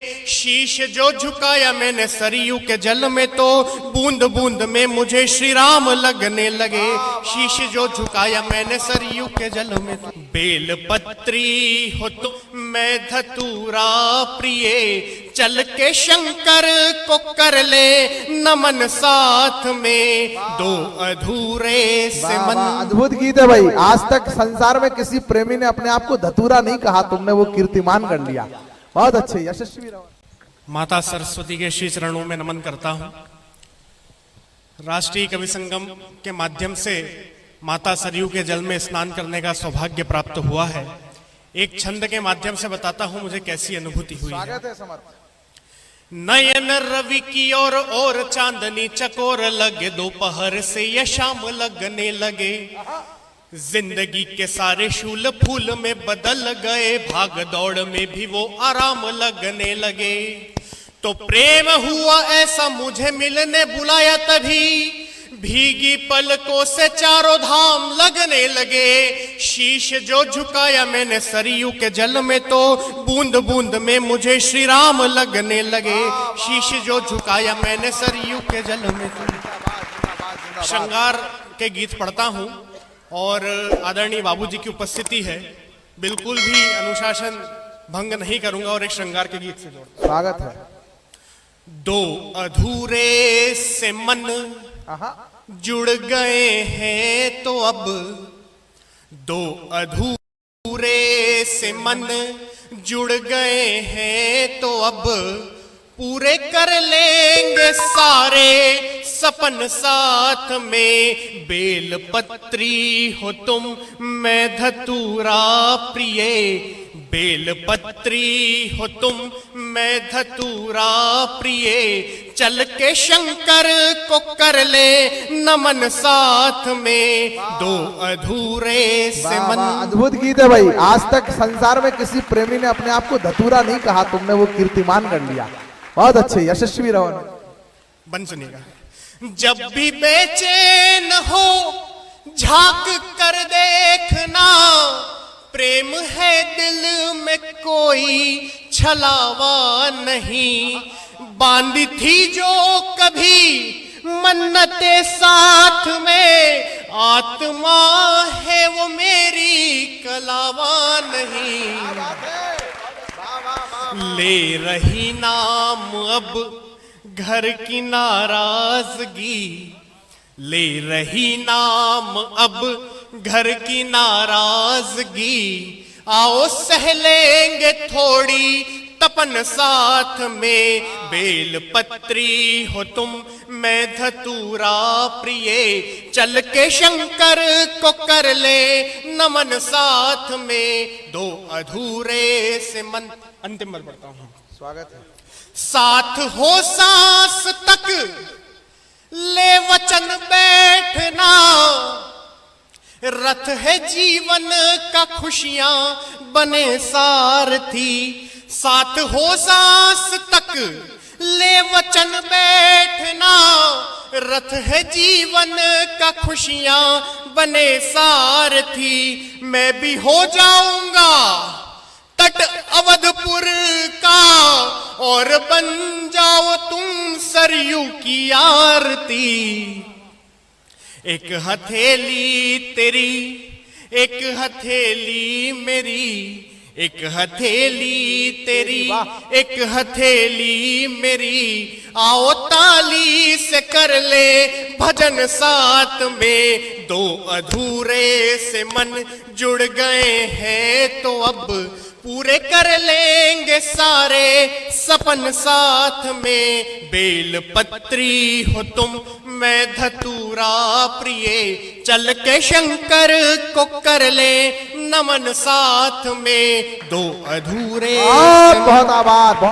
शीश जो झुकाया मैंने सरयू के जल में तो बूंद बूंद में मुझे श्री राम लगने लगे। शीश जो झुकाया मैंने सरयू के जल में तो बेल पत्री हो तो मैं धतूरा प्रिय, चल के शंकर को कर ले नमन साथ में, दो अधूरे से मन। अद्भुत गीत है भाई। आज तक संसार में किसी प्रेमी ने अपने आप को धतूरा नहीं कहा, तुमने वो कीर्तिमान कर लिया। बहुत अच्छे, यशस्वी रहो। माता सरस्वती के श्री चरणों में नमन करता हूं। राष्ट्रीय कवि संगम के माध्यम से माता सरयू के जल में स्नान करने का सौभाग्य प्राप्त हुआ है। एक छंद के माध्यम से बताता हूं मुझे कैसी अनुभूति हुई है। नयन रवि की और चांदनी चकोर लगे, दोपहर से ये शाम लगने लगे, जिंदगी के सारे शूल फूल में बदल गए, भाग दौड़ में भी वो आराम लगने लगे। तो प्रेम हुआ ऐसा मुझे मिलने बुलाया, तभी भीगी पलकों से चारों धाम लगने लगे। शीश जो झुकाया मैंने सरयू के जल में तो बूंद बूंद में मुझे श्री राम लगने लगे। शीश जो झुकाया मैंने सरयू के जल में तो। श्रृंगार के गीत पढ़ता हूं और आदरणीय बाबूजी की उपस्थिति है, बिल्कुल भी अनुशासन भंग नहीं करूंगा और एक श्रृंगार के गीत से जोड़। स्वागत है। दो अधूरे से मन जुड़ गए हैं तो अब, दो अधूरे से मन जुड़ गए हैं तो अब, पूरे कर लेंगे सारे सपन साथ में। बेल पत्री हो तुम मैं धतूरा प्रिय, बेल पत्री हो तुम मैं धतूरा प्रिय, चल के शंकर को कर ले नमन साथ में, दो अधूरे से मन। अद्भुत गीत है भाई। आज तक संसार में किसी प्रेमी ने अपने आप को धतूरा नहीं कहा, तुमने वो कीर्तिमान कर लिया। बहुत अच्छे, यशस्वी रहो। बन सुनिएगा। जब भी बेचैन हो झांक कर देखना, प्रेम है दिल में कोई छलावा नहीं, बांधी थी जो कभी मन्नते साथ में, आत्मा है वो मेरी कलावा नहीं। ले रही नाम अब घर की नाराजगी, ले रही नाम अब घर की नाराजगी, आओ सह लेंगे थोड़ी तपन साथ में। बेल पत्री हो तुम मैं धतूरा प्रिय, चल के शंकर को कर ले नमन साथ में, दो अधूरे से मन। अंतिम बार पढ़ता हूं। स्वागत है। साथ हो सांस तक ले वचन बैठना, रथ है जीवन का खुशियां बने सारथी। साथ हो सांस तक ले वचन बैठना, रथ है जीवन का खुशियां बने सारथी। मैं भी हो जाऊंगा तट अवधपुर का, और बन जाओ तुम सरयू की आरती। एक हथेली तेरी एक हथेली मेरी, एक हथेली तेरी एक हथेली मेरी, आओ ताली से कर ले भजन साथ में। दो अधूरे से मन जुड़ गए हैं तो अब, पूरे कर लेंगे सारे सपन साथ में। बेल पत्री हो तुम मैं धतूरा प्रिय, चल के शंकर को कर ले नमन साथ में, दो अधूरे। बहुत आभार।